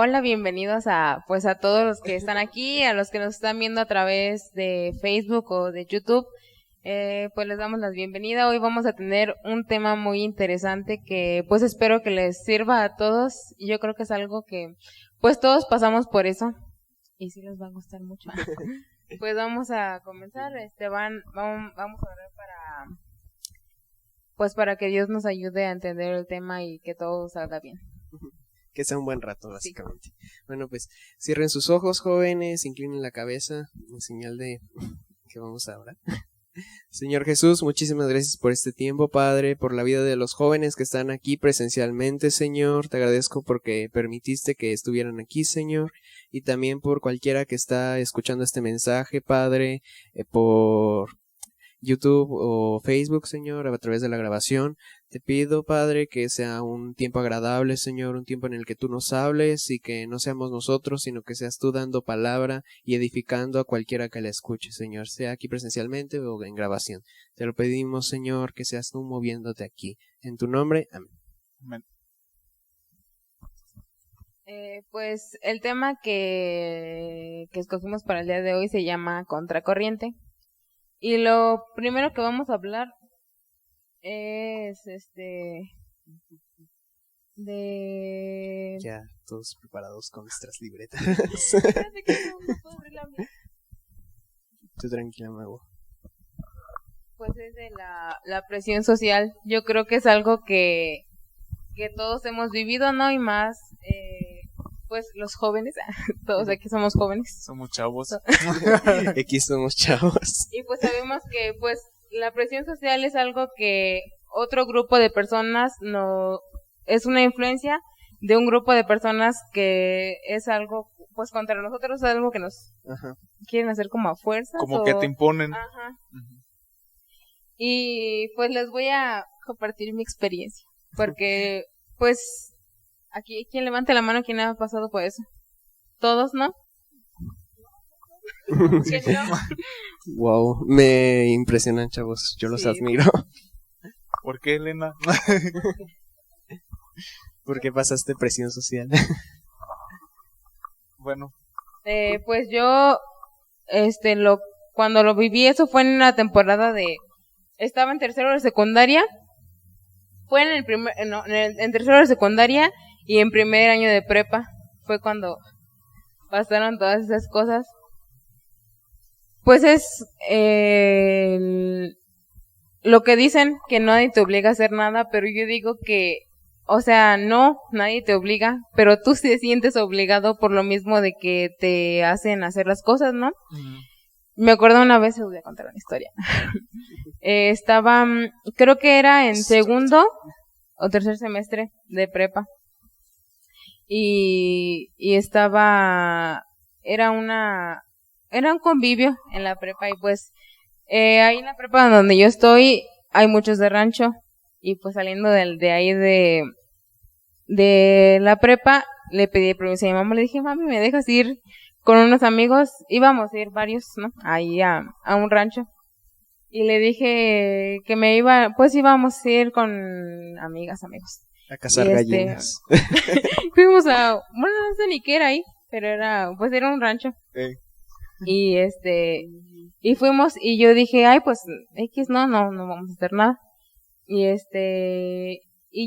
Hola, bienvenidos a todos los que están aquí, a los que nos están viendo a través de Facebook o de YouTube. Pues les damos la bienvenida. Hoy vamos a tener un tema muy interesante que pues espero que les sirva a todos. Yo creo que es algo que pues todos pasamos por eso y sí les va a gustar mucho. Pues vamos a comenzar. Vamos a orar para que Dios nos ayude a entender el tema y que todo salga bien. Que sea un buen rato, básicamente. Sí. Bueno, pues cierren sus ojos, jóvenes, inclinen la cabeza en señal de que vamos a orar. Señor Jesús, muchísimas gracias por este tiempo, Padre, por la vida de los jóvenes que están aquí presencialmente, Señor. Te agradezco porque permitiste que estuvieran aquí, Señor, y también por cualquiera que está escuchando este mensaje, Padre, por YouTube o Facebook, Señor, a través de la grabación. Te pido, Padre, que sea un tiempo agradable, Señor, un tiempo en el que tú nos hables y que no seamos nosotros, sino que seas tú dando palabra y edificando a cualquiera que la escuche, Señor, sea aquí presencialmente o en grabación. Te lo pedimos, Señor, que seas tú moviéndote aquí. En tu nombre, amén. Amén. Pues el tema que escogimos para el día de hoy se llama Contracorriente. Y lo primero que vamos a hablar es de... Ya, todos preparados con nuestras libretas. Tú tranquila, Mago. Pues es de la presión social. Yo creo que es algo que todos hemos vivido, ¿no? Y más, pues los jóvenes, todos aquí somos jóvenes. Somos chavos. Aquí somos chavos. Y pues sabemos que pues la presión social es algo que otro grupo de personas no es una influencia de un grupo de personas que es algo pues contra nosotros, es algo que nos quieren hacer como a fuerza. Como que te imponen. Ajá. Y pues les voy a compartir mi experiencia, porque pues aquí quien levante la mano, ¿quién ha pasado por eso? Todos, ¿no? ¿Quién no? Wow, me impresionan, chavos. Yo los admiro. ¿Por qué, Elena? ¿Por qué pasaste presión social? Bueno. Pues yo, cuando lo viví, eso fue en una temporada estaba en tercero de secundaria. Fue en tercero de secundaria y en primer año de prepa. Fue cuando pasaron todas esas cosas. Pues es lo que dicen, que nadie te obliga a hacer nada, pero yo digo que, o sea, no, nadie te obliga, pero tú te sientes obligado por lo mismo de que te hacen hacer las cosas, ¿no? Me acuerdo una vez, les voy a contar una historia. Estaba, creo que era en segundo o tercer semestre de prepa. Y era un convivio en la prepa y pues ahí en la prepa donde yo estoy hay muchos de rancho y pues saliendo de ahí de la prepa le pedí permiso a mi mamá, le dije, mami, ¿me dejas ir con unos amigos? Íbamos a ir varios, ¿no? Ahí a un rancho y le dije que íbamos a ir con amigos. A cazar gallinas. Fuimos no sé ni qué era ahí, pero era un rancho. Y fuimos y yo dije, ay, pues no vamos a hacer nada. Y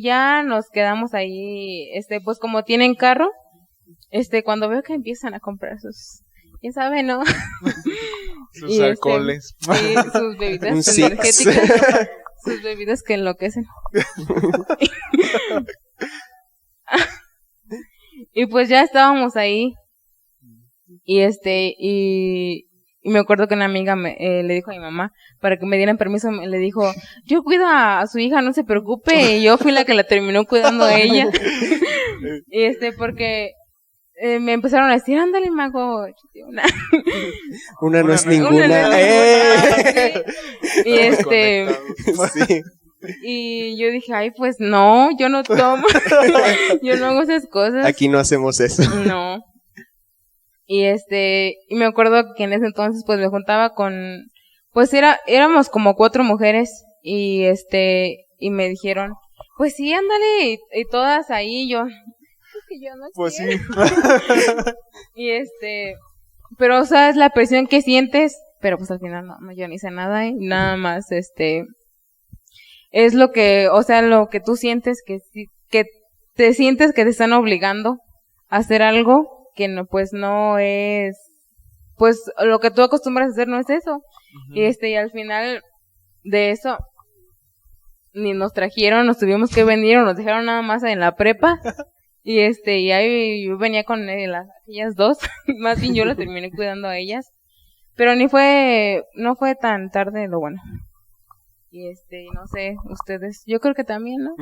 ya nos quedamos ahí, pues como tienen carro, cuando veo que empiezan a comprar sus, ya saben, ¿no? Sus alcoholes. Sí, sus bebidas energéticas, sus bebidas que enloquecen. Y pues ya estábamos ahí. Y me acuerdo que una amiga le dijo a mi mamá para que me dieran permiso, le dijo, yo cuido a su hija, no se preocupe, y yo fui la que la terminó cuidando a ella. Y porque me empezaron a decir, ándale, Mago, una no es ninguna. Y sí. Y yo dije, ay, pues no, yo no tomo, yo no hago esas cosas. Aquí no hacemos eso. No. Y y me acuerdo que en ese entonces pues me juntaba con, pues éramos como 4 mujeres y y me dijeron, pues sí, ándale, y todas ahí, yo, que yo no Pues sí. quiero. Y pero o sea, es la presión que sientes, pero pues al final no, yo no hice nada y nada más, es lo que, o sea, lo que tú sientes que te sientes que te están obligando a hacer algo que no, pues no es, pues lo que tú acostumbras a hacer no es eso. Uh-huh. Y al final de eso, ni nos trajeron, nos tuvimos que venir o nos dejaron nada más en la prepa. Y y ahí yo venía con ellas dos, más bien yo las terminé cuidando a ellas. Pero no fue tan tarde lo bueno. Y no sé, ustedes, yo creo que también, ¿no?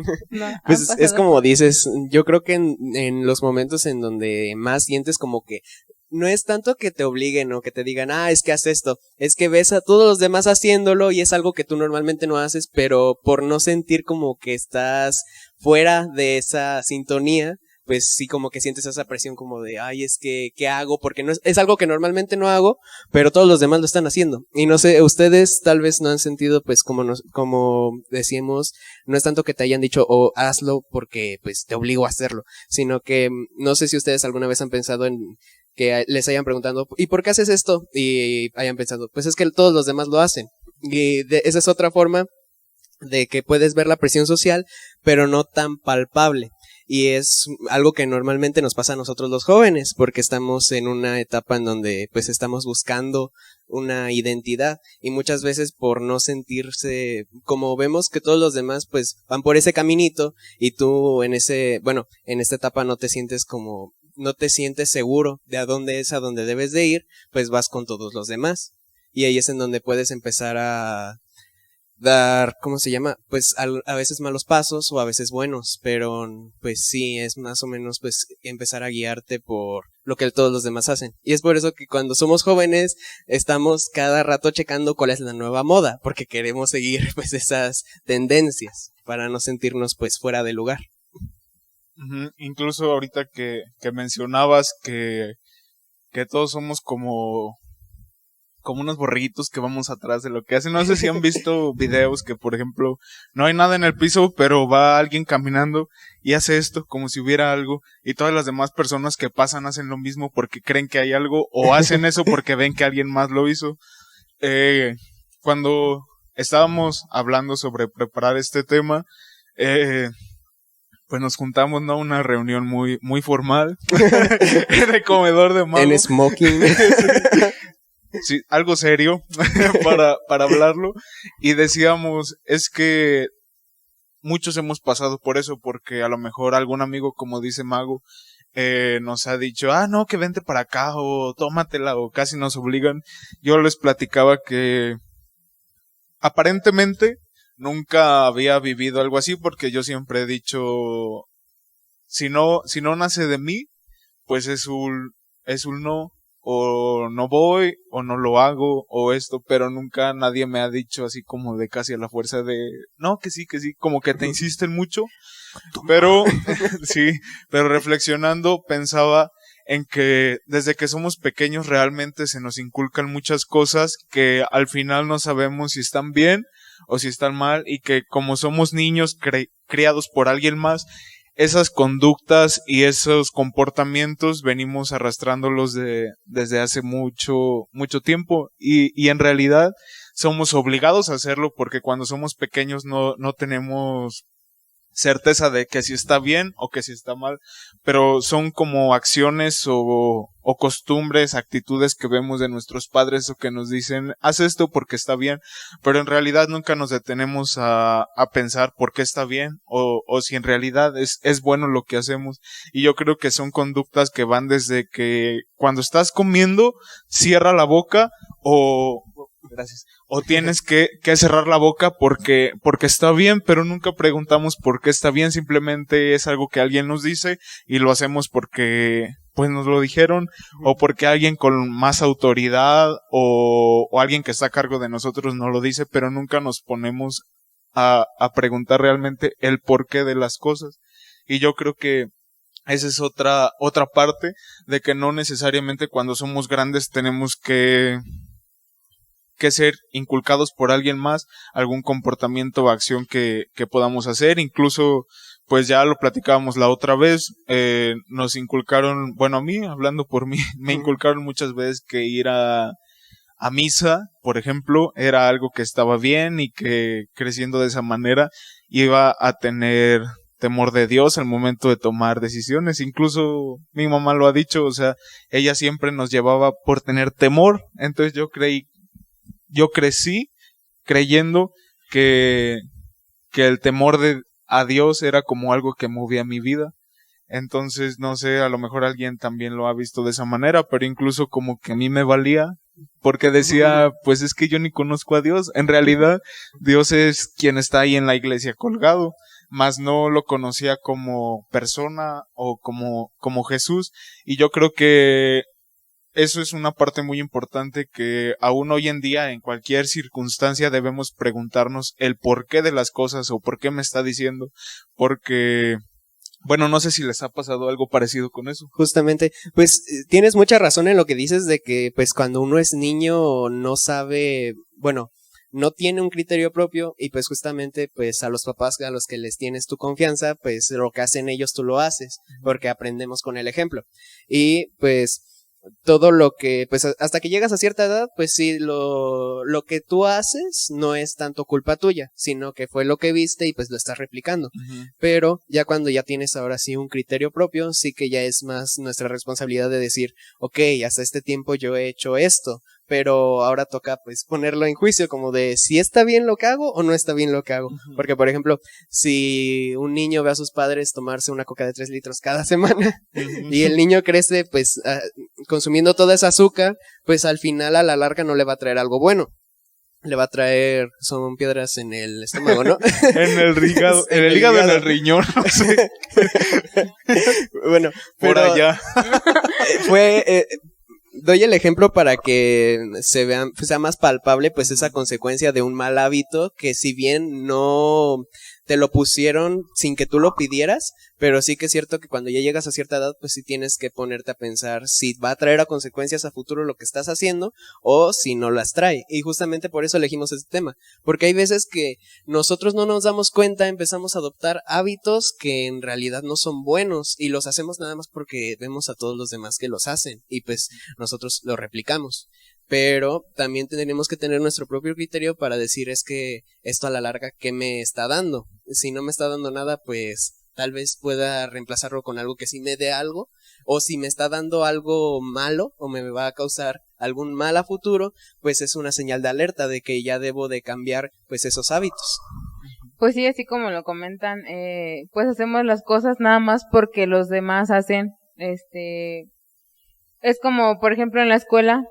Pues es como dices, yo creo que en los momentos en donde más sientes como que no es tanto que te obliguen o que te digan, es que haz esto, es que ves a todos los demás haciéndolo y es algo que tú normalmente no haces, pero por no sentir como que estás fuera de esa sintonía, pues sí como que sientes esa presión como de, es que, ¿qué hago? Porque no es algo que normalmente no hago, pero todos los demás lo están haciendo. Y no sé, ustedes tal vez no han sentido, pues como decíamos, no es tanto que te hayan dicho, hazlo porque pues te obligo a hacerlo, sino que no sé si ustedes alguna vez han pensado en que les hayan preguntado, ¿y por qué haces esto? Y hayan pensado, pues es que todos los demás lo hacen. Y esa es otra forma de que puedes ver la presión social, pero no tan palpable. Y es algo que normalmente nos pasa a nosotros los jóvenes, porque estamos en una etapa en donde pues estamos buscando una identidad y muchas veces por no sentirse, como vemos que todos los demás pues van por ese caminito y tú en esta etapa no te sientes seguro de a dónde es a donde debes de ir, pues vas con todos los demás. Y ahí es en donde puedes empezar a dar, ¿cómo se llama? Pues a veces malos pasos o a veces buenos, pero pues sí, es más o menos pues empezar a guiarte por lo que todos los demás hacen. Y es por eso que cuando somos jóvenes estamos cada rato checando cuál es la nueva moda, porque queremos seguir pues esas tendencias para no sentirnos pues fuera de lugar. Uh-huh. Incluso ahorita que mencionabas que todos somos como unos borreguitos que vamos atrás de lo que hacen. No sé si han visto videos que, por ejemplo, no hay nada en el piso, pero va alguien caminando y hace esto como si hubiera algo, y todas las demás personas que pasan hacen lo mismo porque creen que hay algo, o hacen eso porque ven que alguien más lo hizo. Cuando estábamos hablando sobre preparar este tema, pues nos juntamos, ¿no? Una reunión muy, muy formal en el comedor de Mago. En smoking. Sí, algo serio para hablarlo, y decíamos, es que muchos hemos pasado por eso, porque a lo mejor algún amigo, como dice Mago, nos ha dicho, no, que vente para acá, o tómatela, o casi nos obligan. Yo les platicaba que aparentemente nunca había vivido algo así, porque yo siempre he dicho, si no nace de mí, pues es un no, o no voy, o no lo hago, o esto, pero nunca nadie me ha dicho así como de casi a la fuerza de, no, que sí, como que te insisten mucho, pero, sí, pero reflexionando pensaba en que desde que somos pequeños realmente se nos inculcan muchas cosas que al final no sabemos si están bien o si están mal, y que como somos niños criados por alguien más, esas conductas y esos comportamientos venimos arrastrándolos desde hace mucho, mucho tiempo, y en realidad somos obligados a hacerlo porque cuando somos pequeños no tenemos certeza de que si está bien o que si está mal, pero son como acciones o costumbres, actitudes que vemos de nuestros padres o que nos dicen, haz esto porque está bien, pero en realidad nunca nos detenemos a pensar por qué está bien o si en realidad es bueno lo que hacemos. Y yo creo que son conductas que van desde que cuando estás comiendo, cierra la boca gracias. O tienes que cerrar la boca porque está bien, pero nunca preguntamos por qué está bien, simplemente es algo que alguien nos dice y lo hacemos porque pues nos lo dijeron, o porque alguien con más autoridad o alguien que está a cargo de nosotros nos lo dice, pero nunca nos ponemos a preguntar realmente el porqué de las cosas. Y yo creo que esa es otra parte de que no necesariamente cuando somos grandes tenemos que ser inculcados por alguien más, algún comportamiento o acción que podamos hacer. Incluso pues ya lo platicábamos la otra vez, nos inculcaron, bueno, a mí, hablando por mí, me inculcaron muchas veces que ir a misa, por ejemplo, era algo que estaba bien y que creciendo de esa manera iba a tener temor de Dios al momento de tomar decisiones. Incluso mi mamá lo ha dicho, o sea, ella siempre nos llevaba por tener temor. Entonces yo crecí creyendo que el temor a Dios era como algo que movía mi vida. Entonces, no sé, a lo mejor alguien también lo ha visto de esa manera, pero incluso como que a mí me valía, porque decía, pues es que yo ni conozco a Dios. En realidad, Dios es quien está ahí en la iglesia colgado, mas no lo conocía como persona o como Jesús. Y yo creo que eso es una parte muy importante que aún hoy en día, en cualquier circunstancia, debemos preguntarnos el porqué de las cosas o por qué me está diciendo, porque... Bueno, no sé si les ha pasado algo parecido con eso. Justamente, pues tienes mucha razón en lo que dices de que pues cuando uno es niño no sabe, bueno, no tiene un criterio propio y pues justamente pues a los papás a los que les tienes tu confianza, pues lo que hacen ellos tú lo haces, porque aprendemos con el ejemplo. Y pues todo lo que, pues hasta que llegas a cierta edad, pues sí, lo que tú haces no es tanto culpa tuya, sino que fue lo que viste y pues lo estás replicando. Pero ya cuando ya tienes ahora sí un criterio propio, sí que ya es más nuestra responsabilidad de decir, ok, hasta este tiempo yo he hecho esto, pero ahora toca pues ponerlo en juicio como de si está bien lo que hago o no está bien lo que hago. Porque por ejemplo, si un niño ve a sus padres tomarse una coca de 3 litros cada semana y el niño crece pues consumiendo toda esa azúcar, pues al final a la larga no le va a traer algo bueno. Le va a traer, son piedras en el estómago, ¿no? En el hígado, en el hígado, en el riñón, no sé. Bueno, por pero allá. Doy el ejemplo para que sea más palpable pues esa consecuencia de un mal hábito que si bien no te lo pusieron sin que tú lo pidieras, pero sí que es cierto que cuando ya llegas a cierta edad pues sí tienes que ponerte a pensar si va a traer a consecuencias a futuro lo que estás haciendo o si no las trae. Y justamente por eso elegimos este tema, porque hay veces que nosotros no nos damos cuenta, empezamos a adoptar hábitos que en realidad no son buenos y los hacemos nada más porque vemos a todos los demás que los hacen y pues nosotros lo replicamos. Pero también tenemos que tener nuestro propio criterio para decir es que esto a la larga ¿qué me está dando? Si no me está dando nada, pues tal vez pueda reemplazarlo con algo que sí me dé algo, o si me está dando algo malo o me va a causar algún mal a futuro, pues es una señal de alerta de que ya debo de cambiar pues esos hábitos. Pues sí, así como lo comentan, pues hacemos las cosas nada más porque los demás hacen, es como por ejemplo en la escuela,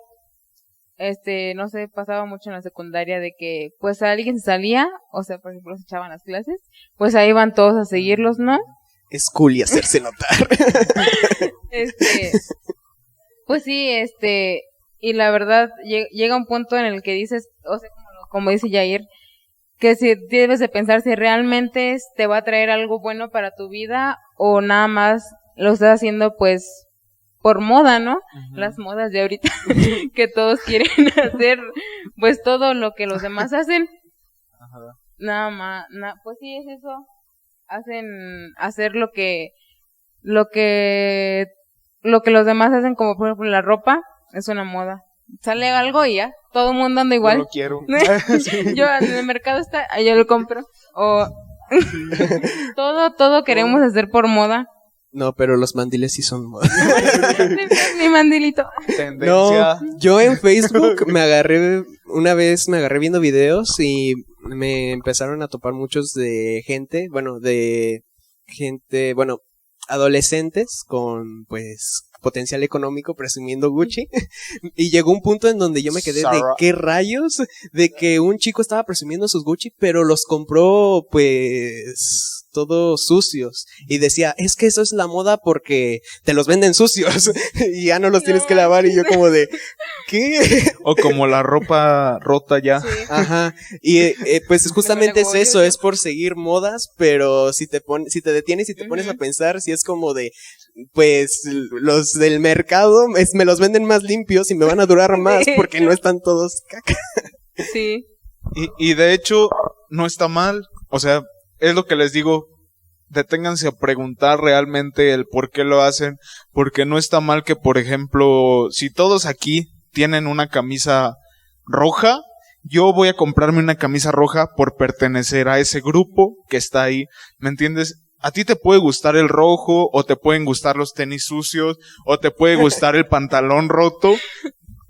no sé, pasaba mucho en la secundaria de que pues alguien salía, o sea, por ejemplo se echaban las clases, pues ahí iban todos a seguirlos, ¿no? Es cool y hacerse notar. Pues sí, y la verdad llega un punto en el que dices, o sea, como dice Jair, que si debes de pensar si realmente te va a traer algo bueno para tu vida o nada más lo estás haciendo pues por moda, ¿no? Las modas de ahorita que todos quieren hacer pues todo lo que los demás hacen. Nada más, pues sí es eso. Hacen hacer lo que los demás hacen, como por ejemplo la ropa, es una moda. Sale algo y ya, todo el mundo anda igual. Yo lo quiero. Yo en el mercado está, yo lo compro. O todo queremos hacer por moda. No, pero los mandiles sí son moda. Mi mandilito. Tendencia. No, yo en Facebook una vez me agarré viendo videos y me empezaron a topar muchos de gente, adolescentes con pues potencial económico presumiendo Gucci y llegó un punto en donde yo me quedé de qué rayos, de que un chico estaba presumiendo sus Gucci pero los compró pues todos sucios y decía, es que eso es la moda porque te los venden sucios y ya no los tienes que lavar y yo como de ¿qué? O como la ropa rota ya. Sí. Ajá, y pues justamente es eso, es por seguir modas, pero si te detienes y te pones a pensar, si es como de pues los del mercado me los venden más limpios y me van a durar más porque no están todos caca. Sí. Y de hecho no está mal, o sea, es lo que les digo, deténganse a preguntar realmente el por qué lo hacen, porque no está mal que, por ejemplo, si todos aquí tienen una camisa roja, yo voy a comprarme una camisa roja por pertenecer a ese grupo que está ahí, ¿me entiendes? A ti te puede gustar el rojo, o te pueden gustar los tenis sucios, o te puede gustar el pantalón roto,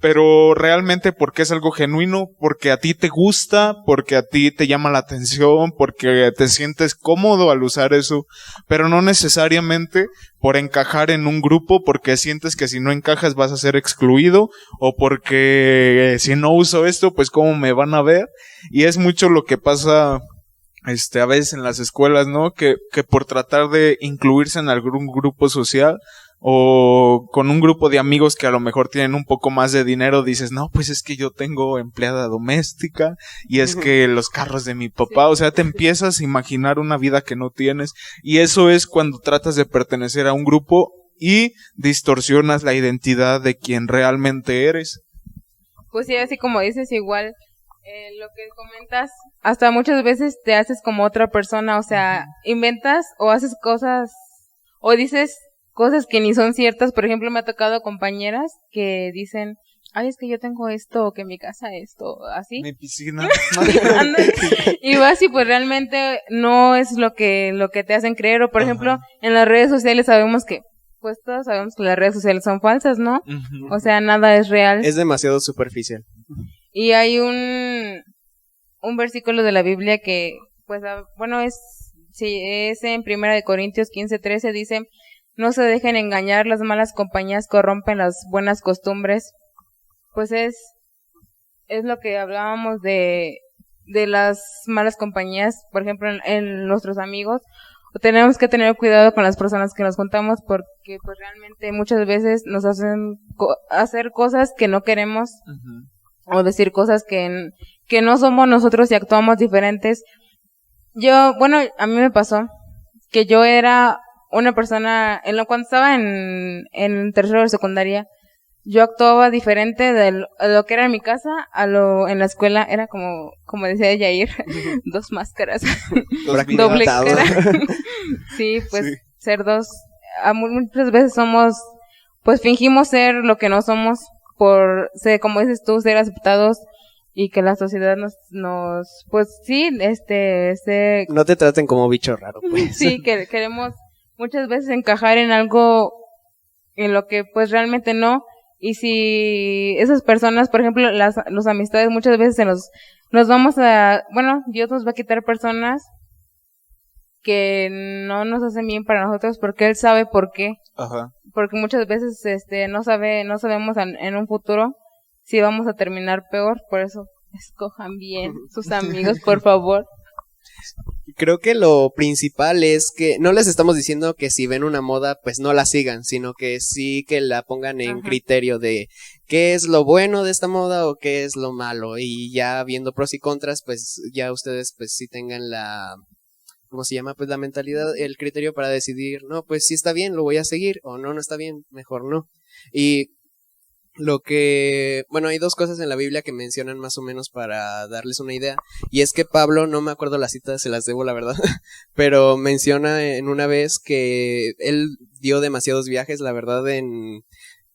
pero realmente porque es algo genuino, porque a ti te gusta, porque a ti te llama la atención, porque te sientes cómodo al usar eso, pero no necesariamente por encajar en un grupo, porque sientes que si no encajas vas a ser excluido, o porque si no uso esto, pues cómo me van a ver. Y es mucho lo que pasa a veces en las escuelas, ¿no? Que por tratar de incluirse en algún grupo social, o con un grupo de amigos que a lo mejor tienen un poco más de dinero, dices, no, pues es que yo tengo empleada doméstica, y es que los carros de mi papá, o sea, te empiezas a imaginar una vida que no tienes, y eso es cuando tratas de pertenecer a un grupo y distorsionas la identidad de quien realmente eres. Pues sí, así como dices, igual lo que comentas, hasta muchas veces te haces como otra persona, o sea, inventas o haces cosas o dices cosas que ni son ciertas. Por ejemplo, me ha tocado compañeras que dicen, ay, es que yo tengo esto, o que en mi casa esto, así. Mi piscina. Y vas y pues realmente no es lo que te hacen creer. O por ejemplo, en las redes sociales sabemos que, pues todos sabemos que las redes sociales son falsas, ¿no? O sea, nada es real. Es demasiado superficial. Y hay un versículo de la Biblia que, pues, bueno, es en 1 Corintios 15:13, dice, no se dejen engañar, las malas compañías corrompen las buenas costumbres. Pues es lo que hablábamos de las malas compañías, por ejemplo, en nuestros amigos. Tenemos que tener cuidado con las personas que nos juntamos, porque pues realmente muchas veces nos hacen hacer cosas que no queremos, o decir cosas que no somos nosotros y actuamos diferentes. A mí me pasó que yo era una persona, cuando estaba en tercero de secundaria, yo actuaba diferente de lo que era en mi casa en la escuela. Era como decía Yair, dos máscaras, doble cara. Sí, pues sí. Ser dos, muchas veces pues fingimos ser lo que no somos por ser, como dices tú, ser aceptados, y que la sociedad pues sí, no te traten como bicho raro, pues. Sí, que queremos muchas veces encajar en algo en lo que pues realmente no. Y si esas personas, por ejemplo, las amistades, muchas veces nos vamos a, bueno, Dios nos va a quitar personas que no nos hacen bien para nosotros, porque Él sabe por qué. Ajá. Porque muchas veces no sabemos en un futuro si vamos a terminar peor. Por eso escojan bien sus amigos, por favor. Creo que lo principal es que no les estamos diciendo que si ven una moda pues no la sigan, sino que sí que la pongan en criterio de qué es lo bueno de esta moda o qué es lo malo, y ya viendo pros y contras, pues ya ustedes pues sí tengan la, ¿cómo se llama? Pues la mentalidad, el criterio para decidir, no, pues si está bien, lo voy a seguir, o no está bien, mejor no. Y hay dos cosas en la Biblia que mencionan más o menos para darles una idea, y es que Pablo, no me acuerdo las citas, se las debo la verdad, pero menciona en una vez que él dio demasiados viajes, la verdad,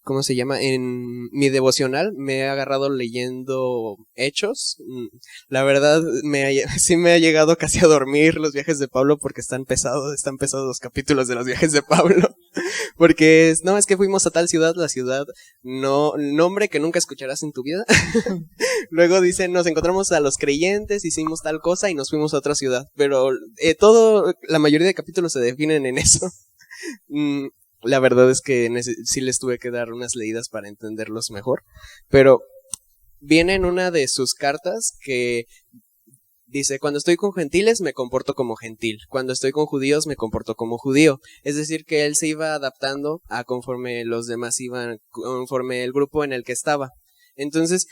¿cómo se llama? En mi devocional me he agarrado leyendo Hechos. La verdad, sí me ha llegado casi a dormir los viajes de Pablo, porque están pesados los capítulos de los viajes de Pablo. Porque es que fuimos a tal ciudad, la ciudad, nombre que nunca escucharás en tu vida. Luego dicen, nos encontramos a los creyentes, hicimos tal cosa y nos fuimos a otra ciudad. Pero la mayoría de capítulos se definen en eso. La verdad es que sí les tuve que dar unas leídas para entenderlos mejor. Pero viene en una de sus cartas que dice, cuando estoy con gentiles me comporto como gentil, cuando estoy con judíos me comporto como judío. Es decir, que él se iba adaptando a conforme los demás iban, conforme el grupo en el que estaba. Entonces,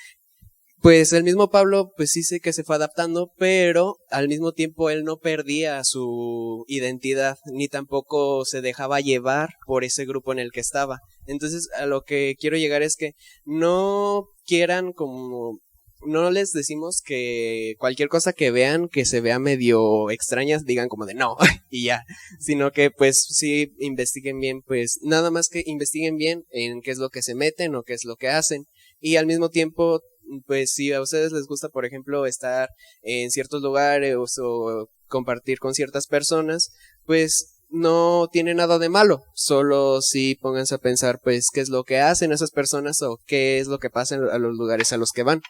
pues el mismo Pablo, pues sí sé que se fue adaptando, pero al mismo tiempo él no perdía su identidad, ni tampoco se dejaba llevar por ese grupo en el que estaba. Entonces, a lo que quiero llegar es que no quieran como no les decimos que cualquier cosa que vean que se vea medio extraña digan como de no y ya, sino que pues sí investiguen bien, pues nada más que investiguen bien en qué es lo que se meten o qué es lo que hacen, y al mismo tiempo pues si a ustedes les gusta, por ejemplo, estar en ciertos lugares o compartir con ciertas personas, pues no tiene nada de malo, solo si pónganse a pensar pues qué es lo que hacen esas personas o qué es lo que pasa a los lugares a los que van.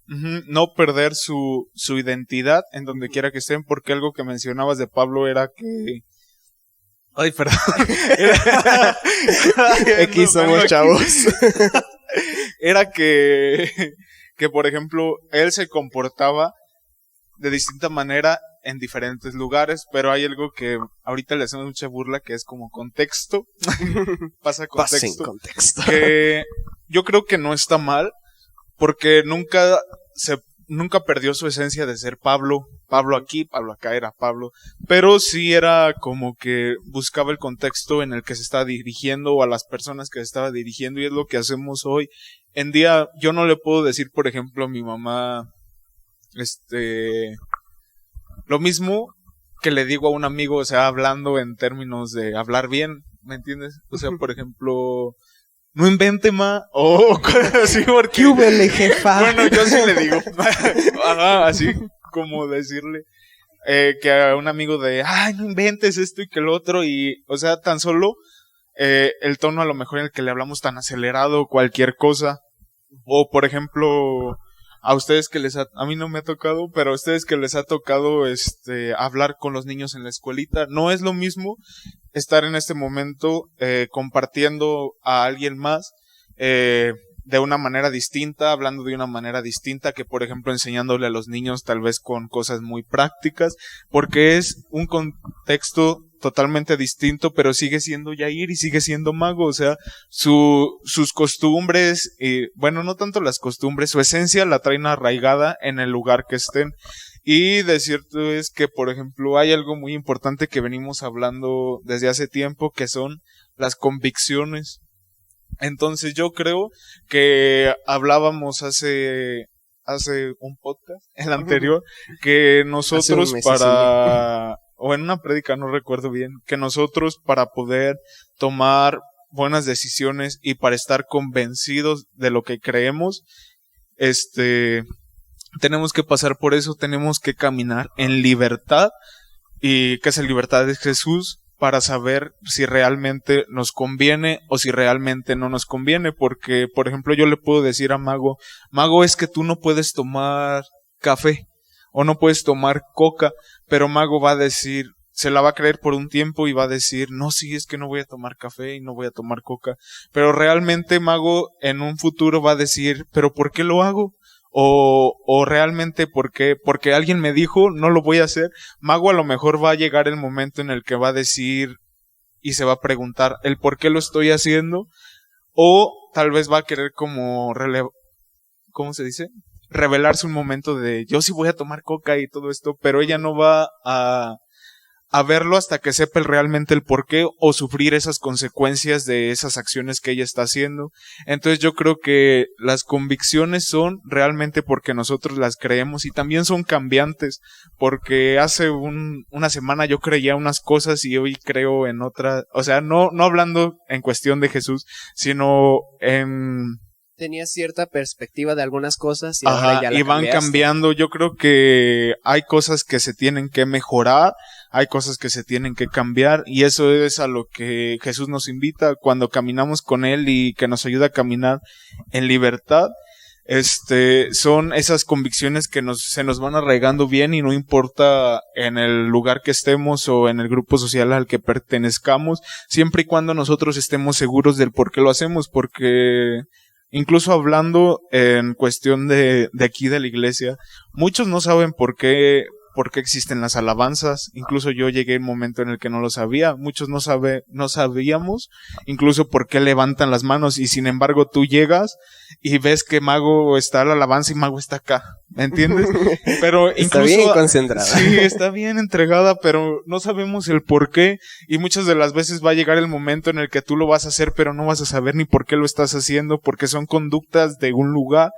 No perder su identidad en donde quiera que estén, porque algo que mencionabas de Pablo era que... Ay, perdón. X somos chavos. Era que, por ejemplo, él se comportaba de distinta manera en diferentes lugares, pero hay algo que ahorita le hacemos mucha burla, que es como contexto. Pasa contexto. Que yo creo que no está mal, porque nunca perdió su esencia de ser Pablo aquí, Pablo acá, era Pablo, pero sí era como que buscaba el contexto en el que se estaba dirigiendo o a las personas que se estaba dirigiendo, y es lo que hacemos hoy en día. Yo no le puedo decir, por ejemplo, a mi mamá, lo mismo que le digo a un amigo, o sea, hablando en términos de hablar bien, ¿me entiendes? O sea, por ejemplo... No invente, ma. O así, porque... ¿Qué hubele, jefa? Bueno, yo sí le digo. Ajá, así como decirle que a un amigo de, ay, no inventes esto y que lo otro. Y, o sea, tan solo el tono a lo mejor en el que le hablamos tan acelerado, cualquier cosa. O, por ejemplo, a ustedes que a mí no me ha tocado, pero a ustedes que les ha tocado hablar con los niños en la escuelita, no es lo mismo estar en este momento compartiendo a alguien más de una manera distinta, hablando de una manera distinta, que por ejemplo enseñándole a los niños tal vez con cosas muy prácticas, porque es un contexto totalmente distinto, pero sigue siendo Yair y sigue siendo Mago. O sea, sus costumbres, bueno, no tanto las costumbres, su esencia la traen arraigada en el lugar que estén. Y de cierto es que, por ejemplo, hay algo muy importante que venimos hablando desde hace tiempo, que son las convicciones. Entonces yo creo que hablábamos hace un podcast, el anterior, que nosotros o en una prédica, no recuerdo bien, que nosotros para poder tomar buenas decisiones y para estar convencidos de lo que creemos, tenemos que pasar por eso, tenemos que caminar en libertad. ¿Y qué es la libertad? Es Jesús, para saber si realmente nos conviene o si realmente no nos conviene. Porque, por ejemplo, yo le puedo decir a Mago, es que tú no puedes tomar café o no puedes tomar coca, pero Mago va a decir, se la va a creer por un tiempo y va a decir, no, sí, es que no voy a tomar café y no voy a tomar coca. Pero realmente Mago en un futuro va a decir, ¿pero por qué lo hago? O realmente porque alguien me dijo, no lo voy a hacer. Mago a lo mejor va a llegar el momento en el que va a decir y se va a preguntar el por qué lo estoy haciendo, o tal vez va a querer como ¿cómo se dice? Revelarse un momento de yo sí voy a tomar coca y todo esto, pero ella no va a verlo hasta que sepa realmente el porqué o sufrir esas consecuencias de esas acciones que ella está haciendo. Entonces yo creo que las convicciones son realmente porque nosotros las creemos, y también son cambiantes, porque hace una semana yo creía unas cosas y hoy creo en otras. O sea, no hablando en cuestión de Jesús, sino en... Tenías cierta perspectiva de algunas cosas y ahora ya la y van cambiaste. cambiando. Yo creo que hay cosas que se tienen que mejorar, hay cosas que se tienen que cambiar, y eso es a lo que Jesús nos invita cuando caminamos con Él y que nos ayuda a caminar en libertad. Son esas convicciones que se nos van arraigando bien, y no importa en el lugar que estemos o en el grupo social al que pertenezcamos, siempre y cuando nosotros estemos seguros del por qué lo hacemos, porque incluso hablando en cuestión de aquí de la iglesia, muchos no saben por qué existen las alabanzas. Incluso yo llegué a un momento en el que no lo sabía. Muchos no sabíamos incluso por qué levantan las manos, y sin embargo tú llegas y ves que Mago está a la alabanza y Mago está acá, ¿me entiendes? Pero incluso está bien concentrada. Sí, está bien entregada, pero no sabemos el por qué, y muchas de las veces va a llegar el momento en el que tú lo vas a hacer, pero no vas a saber ni por qué lo estás haciendo, porque son conductas de un lugar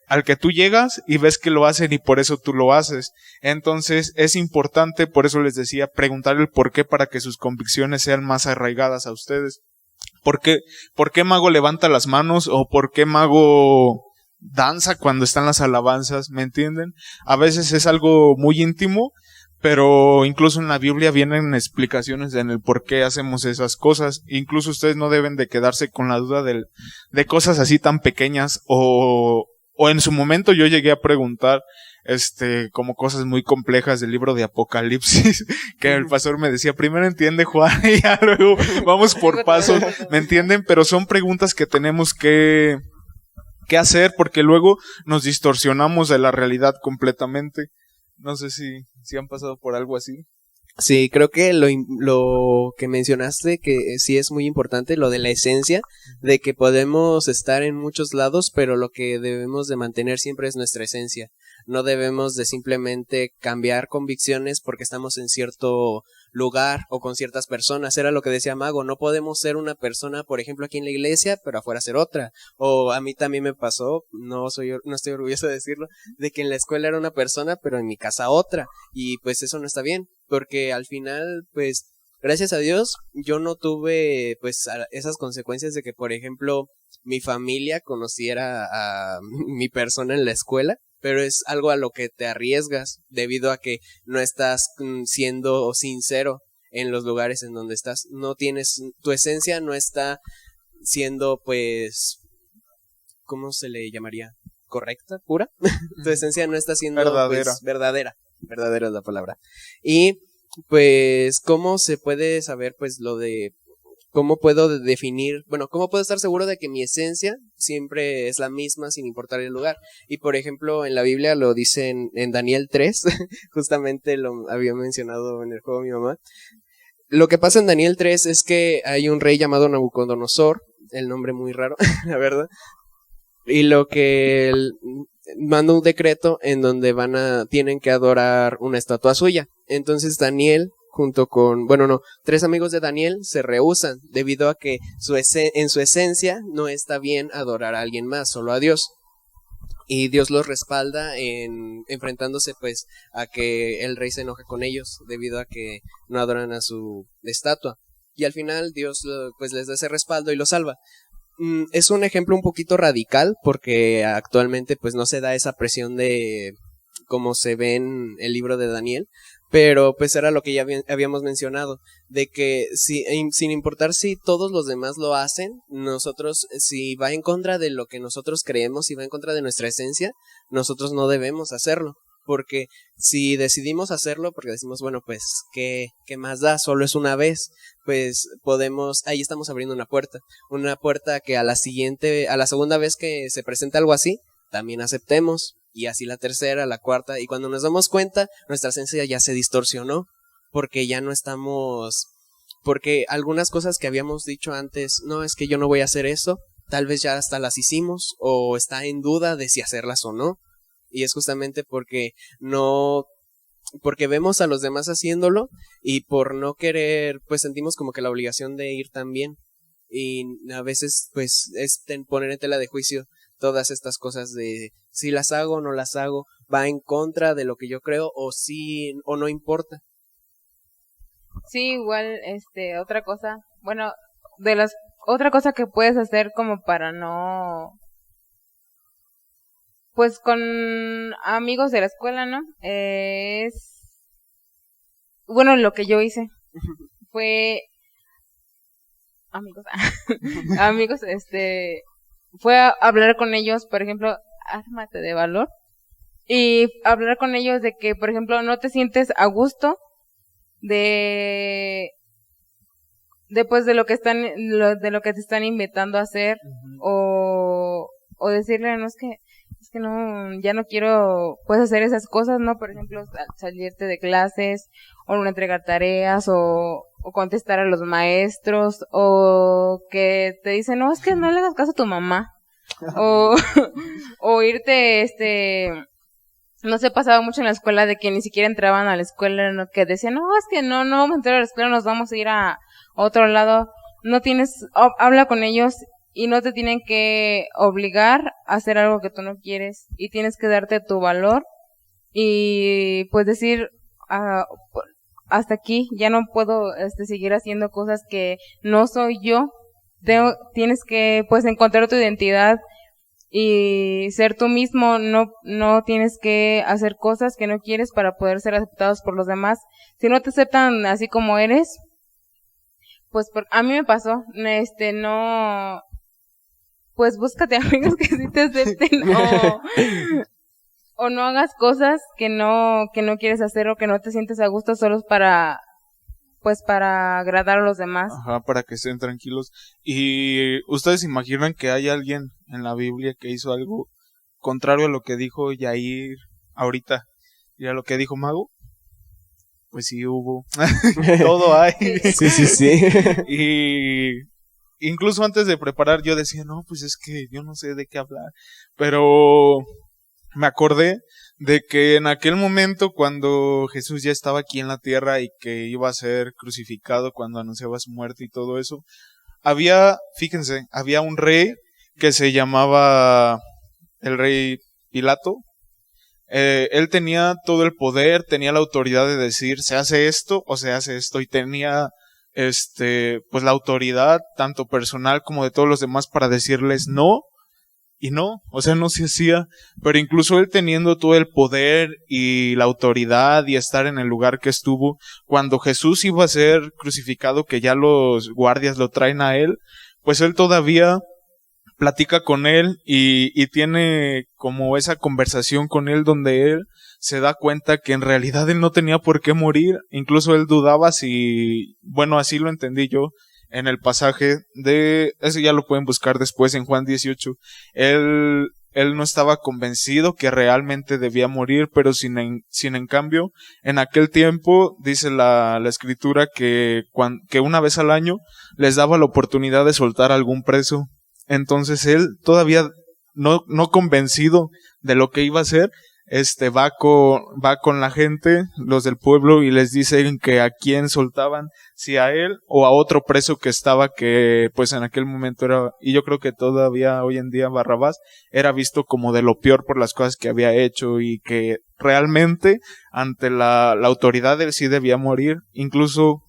al que tú llegas y ves que lo hacen y por eso tú lo haces. Entonces es importante, por eso les decía, preguntar el por qué para que sus convicciones sean más arraigadas a ustedes. ¿Por qué Mago levanta las manos o por qué Mago danza cuando están las alabanzas? ¿Me entienden? A veces es algo muy íntimo, pero incluso en la Biblia vienen explicaciones en el por qué hacemos esas cosas. Incluso ustedes no deben de quedarse con la duda de cosas así tan pequeñas o en su momento yo llegué a preguntar como cosas muy complejas del libro de Apocalipsis, que el pastor me decía, primero entiende Juan y ya luego vamos por pasos, ¿me entienden? Pero son preguntas que tenemos que hacer porque luego nos distorsionamos de la realidad completamente. No sé si han pasado por algo así. Sí, creo que lo que mencionaste, que sí es muy importante, lo de la esencia, de que podemos estar en muchos lados, pero lo que debemos de mantener siempre es nuestra esencia. No debemos de simplemente cambiar convicciones porque estamos en cierto lugar o con ciertas personas. Era lo que decía Mago, no podemos ser una persona, por ejemplo, aquí en la iglesia, pero afuera ser otra. O a mí también me pasó, no estoy orgulloso de decirlo, de que en la escuela era una persona, pero en mi casa otra. Y pues eso no está bien, porque al final, pues, gracias a Dios, yo no tuve, pues, esas consecuencias de que, por ejemplo, mi familia conociera a mi persona en la escuela. Pero es algo a lo que te arriesgas debido a que no estás siendo sincero en los lugares en donde estás. No tienes, tu esencia no está siendo, pues, ¿cómo se le llamaría? ¿Correcta? ¿Pura? Tu esencia no está siendo verdadera. Pues, verdadera. Verdadera es la palabra. Y pues, ¿cómo se puede saber pues lo de cómo puedo definir, bueno, cómo puedo estar seguro de que mi esencia siempre es la misma sin importar el lugar? Y por ejemplo, en la Biblia lo dice en Daniel 3, justamente lo había mencionado en el juego mi mamá. Lo que pasa en Daniel 3 es que hay un rey llamado Nabucodonosor, el nombre muy raro, la verdad, y lo que manda un decreto en donde tienen que adorar una estatua suya. Entonces Daniel, junto con, 3 amigos de Daniel se rehúsan debido a que en su esencia no está bien adorar a alguien más, solo a Dios. Y Dios los respalda enfrentándose pues a que el rey se enoje con ellos debido a que no adoran a su estatua. Y al final Dios pues les da ese respaldo y los salva. Es un ejemplo un poquito radical porque actualmente pues no se da esa presión de como se ve en el libro de Daniel. Pero pues era lo que ya habíamos mencionado, de que sin importar si todos los demás lo hacen, nosotros, si va en contra de lo que nosotros creemos, si va en contra de nuestra esencia, nosotros no debemos hacerlo. Porque si decidimos hacerlo, porque decimos, bueno, pues, ¿qué más da? Solo es una vez, pues ahí estamos abriendo una puerta que a la segunda vez que se presenta algo así, también aceptemos. Y así la tercera, la cuarta, y cuando nos damos cuenta, nuestra esencia ya se distorsionó, porque ya no estamos, porque algunas cosas que habíamos dicho antes, no, es que yo no voy a hacer eso, tal vez ya hasta las hicimos, o está en duda de si hacerlas o no, y es justamente porque vemos a los demás haciéndolo, y por no querer, pues sentimos como que la obligación de ir también, y a veces, pues, es poner en tela de juicio todas estas cosas de si las hago o no las hago, va en contra de lo que yo creo o sí o no importa. Sí, igual, otra cosa, otra cosa que puedes hacer como para no, pues con amigos de la escuela, ¿no? Lo que yo hice fue, amigos, fue a hablar con ellos, por ejemplo, ármate de valor, y hablar con ellos de que, por ejemplo, no te sientes a gusto después de lo que te están invitando a hacer, o decirle, no, es que no, ya no quiero, pues, hacer esas cosas, ¿no? Por ejemplo, salirte de clases, o no entregar tareas, o contestar a los maestros, o que te dicen, no, es que no le hagas caso a tu mamá, o irte, no se pasaba mucho en la escuela de que ni siquiera entraban a la escuela, ¿no? Que decían, no, es que no vamos a entrar a la escuela, nos vamos a ir a otro lado. No tienes, habla con ellos y no te tienen que obligar a hacer algo que tú no quieres, y tienes que darte tu valor y pues decir, hasta aquí, ya no puedo seguir haciendo cosas que no soy yo. Tienes que pues encontrar tu identidad y ser tú mismo. No tienes que hacer cosas que no quieres para poder ser aceptados por los demás. Si no te aceptan así como eres, pues a mí me pasó, no, pues búscate amigos que sí te acepten, o no hagas cosas que no quieres hacer o que no te sientes a gusto solo para agradar a los demás. Ajá, para que estén tranquilos. ¿Y ustedes imaginan que hay alguien en la Biblia que hizo algo contrario a lo que dijo Yair ahorita y a lo que dijo Mago? Pues sí hubo. Todo hay. Sí. Y incluso antes de preparar yo decía, no, pues es que yo no sé de qué hablar. Pero me acordé de que en aquel momento cuando Jesús ya estaba aquí en la tierra y que iba a ser crucificado, cuando anunciaba su muerte y todo eso, fíjense, había un rey que se llamaba el rey Pilato. Él tenía todo el poder, tenía la autoridad de decir, se hace esto o se hace esto, y tenía pues la autoridad tanto personal como de todos los demás para decirles no. Y no, o sea, no se hacía, pero incluso él teniendo todo el poder y la autoridad y estar en el lugar que estuvo, cuando Jesús iba a ser crucificado, que ya los guardias lo traen a él, pues él todavía platica con él y tiene como esa conversación con él donde él se da cuenta que en realidad él no tenía por qué morir. Incluso él dudaba si, bueno, así lo entendí yo, en el pasaje eso ya lo pueden buscar después en Juan 18, él no estaba convencido que realmente debía morir, pero sin en cambio, en aquel tiempo, dice la escritura que una vez al año les daba la oportunidad de soltar a algún preso. Entonces él todavía no convencido de lo que iba a hacer, va con la gente, los del pueblo, y les dicen que a quién soltaban, si a él o a otro preso que estaba, que pues en aquel momento era, y yo creo que todavía hoy en día Barrabás, era visto como de lo peor por las cosas que había hecho, y que realmente ante la autoridad él sí debía morir. Incluso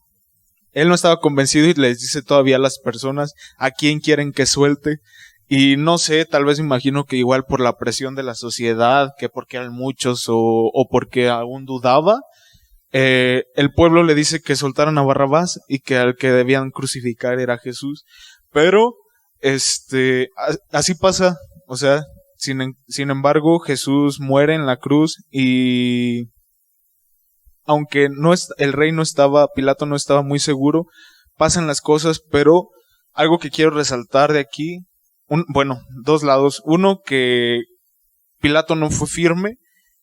él no estaba convencido y les dice todavía a las personas a quién quieren que suelte. Y no sé, tal vez imagino que igual por la presión de la sociedad, que porque eran muchos o porque aún dudaba, el pueblo le dice que soltaran a Barrabás y que al que debían crucificar era Jesús. Pero, así pasa, o sea, sin embargo, Jesús muere en la cruz y aunque el rey no estaba, Pilato no estaba muy seguro, pasan las cosas, pero algo que quiero resaltar de aquí, dos lados. Uno, que Pilato no fue firme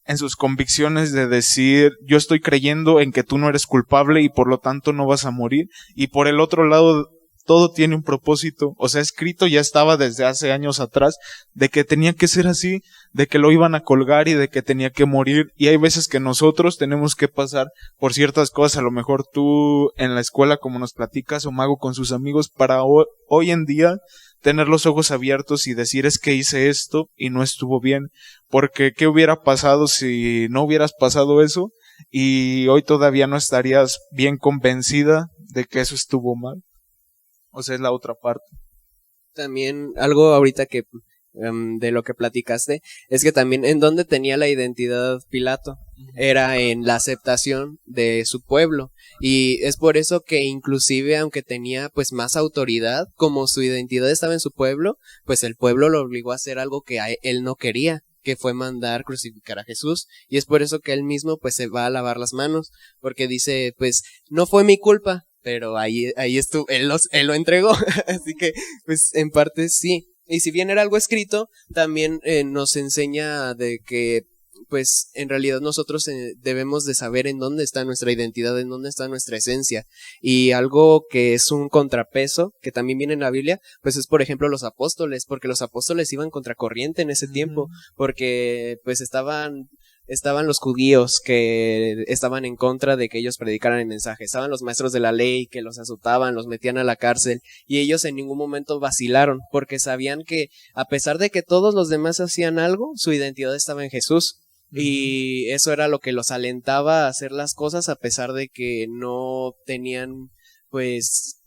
en sus convicciones de decir, yo estoy creyendo en que tú no eres culpable y por lo tanto no vas a morir. Y por el otro lado, todo tiene un propósito. O sea, escrito ya estaba desde hace años atrás de que tenía que ser así, de que lo iban a colgar y de que tenía que morir. Y hay veces que nosotros tenemos que pasar por ciertas cosas. A lo mejor tú en la escuela, como nos platicas, o Mago con sus amigos, para hoy en día tener los ojos abiertos y decir, es que hice esto y no estuvo bien. Porque ¿qué hubiera pasado si no hubieras pasado eso? Y hoy todavía no estarías bien convencida de que eso estuvo mal. O sea, es la otra parte. También algo ahorita que de lo que platicaste, es que también en donde tenía la identidad Pilato, era en la aceptación de su pueblo, y es por eso que inclusive aunque tenía pues más autoridad, como su identidad estaba en su pueblo, pues el pueblo lo obligó a hacer algo que él no quería, que fue mandar crucificar a Jesús, y es por eso que él mismo pues se va a lavar las manos, porque dice, pues no fue mi culpa, pero ahí estuvo, él lo entregó, así que pues en parte sí. Y si bien era algo escrito, también nos enseña de que pues en realidad nosotros debemos de saber en dónde está nuestra identidad, en dónde está nuestra esencia. Y algo que es un contrapeso, que también viene en la Biblia, pues es por ejemplo los apóstoles, porque los apóstoles iban contracorriente en ese tiempo, porque pues estaban estaban los judíos que estaban en contra de que ellos predicaran el mensaje, estaban los maestros de la ley que los azotaban, los metían a la cárcel, y ellos en ningún momento vacilaron, porque sabían que a pesar de que todos los demás hacían algo, su identidad estaba en Jesús. Y eso era lo que los alentaba a hacer las cosas a pesar de que no tenían, pues,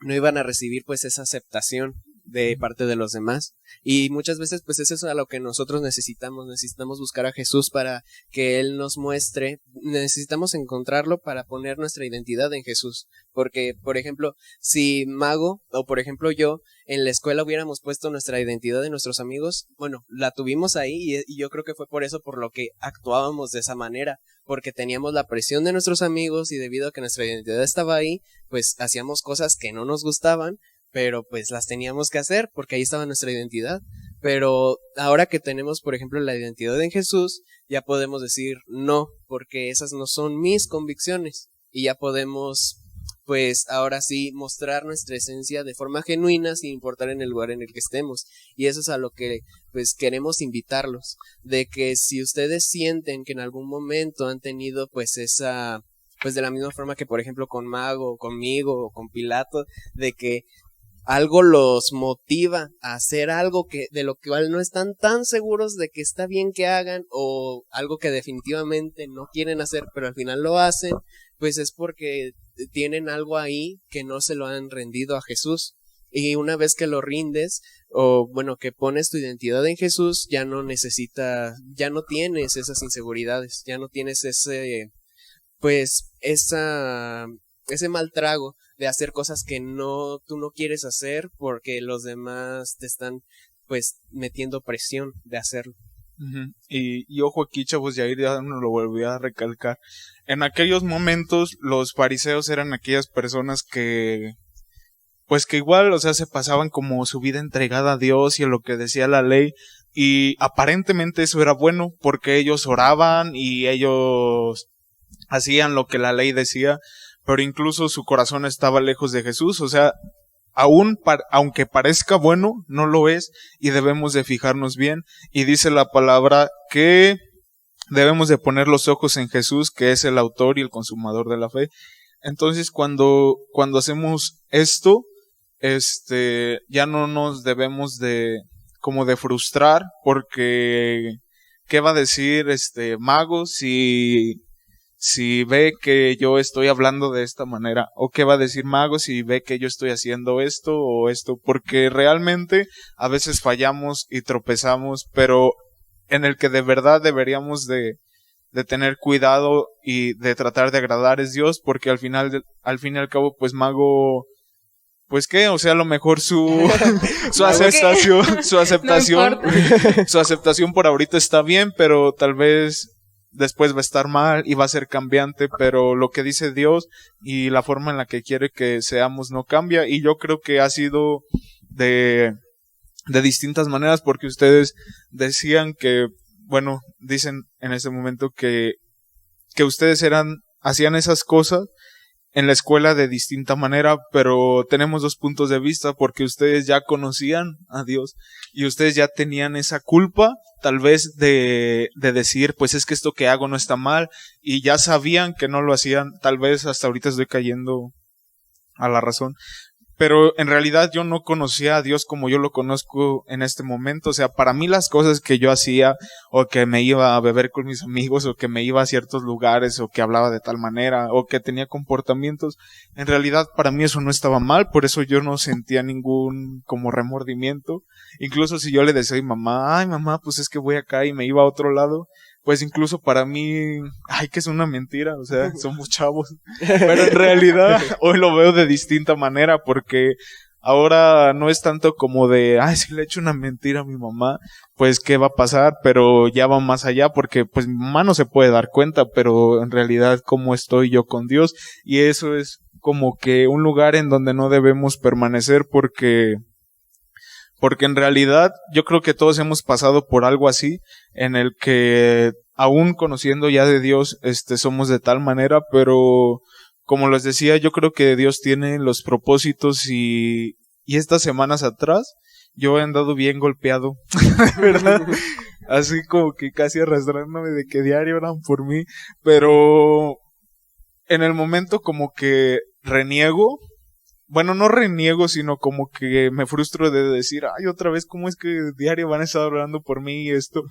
no iban a recibir pues esa aceptación de parte de los demás. Y muchas veces pues eso es a lo que nosotros necesitamos buscar a Jesús para que Él nos muestre, necesitamos encontrarlo para poner nuestra identidad en Jesús, porque por ejemplo, si Mago o por ejemplo yo en la escuela hubiéramos puesto nuestra identidad en nuestros amigos, bueno, la tuvimos ahí y yo creo que fue por eso por lo que actuábamos de esa manera, porque teníamos la presión de nuestros amigos y debido a que nuestra identidad estaba ahí, pues hacíamos cosas que no nos gustaban, pero pues las teníamos que hacer porque ahí estaba nuestra identidad. Pero ahora que tenemos, por ejemplo, la identidad en Jesús, ya podemos decir no, porque esas no son mis convicciones. Y ya podemos, pues ahora sí, mostrar nuestra esencia de forma genuina sin importar en el lugar en el que estemos. Y eso es a lo que pues queremos invitarlos, de que si ustedes sienten que en algún momento han tenido pues esa, pues de la misma forma que por ejemplo con Mago, conmigo o con Pilato, de que algo los motiva a hacer algo que de lo cual no están tan seguros de que está bien que hagan, o algo que definitivamente no quieren hacer pero al final lo hacen, pues es porque tienen algo ahí que no se lo han rendido a Jesús. Y una vez que lo rindes, o bueno, que pones tu identidad en Jesús, ya no tienes esas inseguridades, ya no tienes ese mal trago de hacer cosas que tú no quieres hacer porque los demás te están pues metiendo presión de hacerlo. Y ojo aquí, chavos, Yair ya nos lo volví a recalcar. En aquellos momentos los fariseos eran aquellas personas que pues que igual, o sea, se pasaban como su vida entregada a Dios y a lo que decía la ley, y aparentemente eso era bueno porque ellos oraban y ellos hacían lo que la ley decía, pero incluso su corazón estaba lejos de Jesús. O sea, aunque parezca bueno, no lo es, y debemos de fijarnos bien. Y dice la palabra que debemos de poner los ojos en Jesús, que es el autor y el consumador de la fe. Entonces, cuando hacemos esto, ya no nos debemos de frustrar, porque ¿qué va a decir Mago si ve que yo estoy hablando de esta manera? ¿O qué va a decir Mago si ve que yo estoy haciendo esto o esto? Porque realmente a veces fallamos y tropezamos, pero en el que de verdad deberíamos de tener cuidado y de tratar de agradar es Dios, porque al fin y al cabo, pues Mago, pues qué, o sea, a lo mejor su aceptación por ahorita está bien, pero tal vez después va a estar mal y va a ser cambiante, pero lo que dice Dios y la forma en la que quiere que seamos no cambia. Y yo creo que ha sido de distintas maneras, porque ustedes decían que, bueno, dicen en este momento que ustedes hacían esas cosas en la escuela de distinta manera, pero tenemos dos puntos de vista, porque ustedes ya conocían a Dios y ustedes ya tenían esa culpa, tal vez de decir, pues es que esto que hago no está mal, y ya sabían que no lo hacían. Tal vez hasta ahorita estoy cayendo a la razón, pero en realidad yo no conocía a Dios como yo lo conozco en este momento. O sea, para mí las cosas que yo hacía, o que me iba a beber con mis amigos, o que me iba a ciertos lugares, o que hablaba de tal manera, o que tenía comportamientos, en realidad para mí eso no estaba mal, por eso yo no sentía ningún como remordimiento. Incluso si yo le decía a mi mamá, ay mamá, pues es que voy acá, y me iba a otro lado, pues incluso para mí, ay, que es una mentira, o sea, somos chavos. Pero en realidad hoy lo veo de distinta manera, porque ahora no es tanto como de, ay, si le echo una mentira a mi mamá, pues qué va a pasar, pero ya va más allá, porque pues mi mamá no se puede dar cuenta, pero en realidad cómo estoy yo con Dios, y eso es como que un lugar en donde no debemos permanecer, porque en realidad yo creo que todos hemos pasado por algo así, en el que aún conociendo ya de Dios, somos de tal manera, pero como les decía, yo creo que Dios tiene los propósitos, y estas semanas atrás yo he andado bien golpeado, ¿verdad? así como que casi arrastrándome de que diario oran por mí, pero en el momento como que reniego, bueno, no reniego, sino como que me frustro de decir, ay, otra vez, ¿cómo es que diario van a estar orando por mí y esto?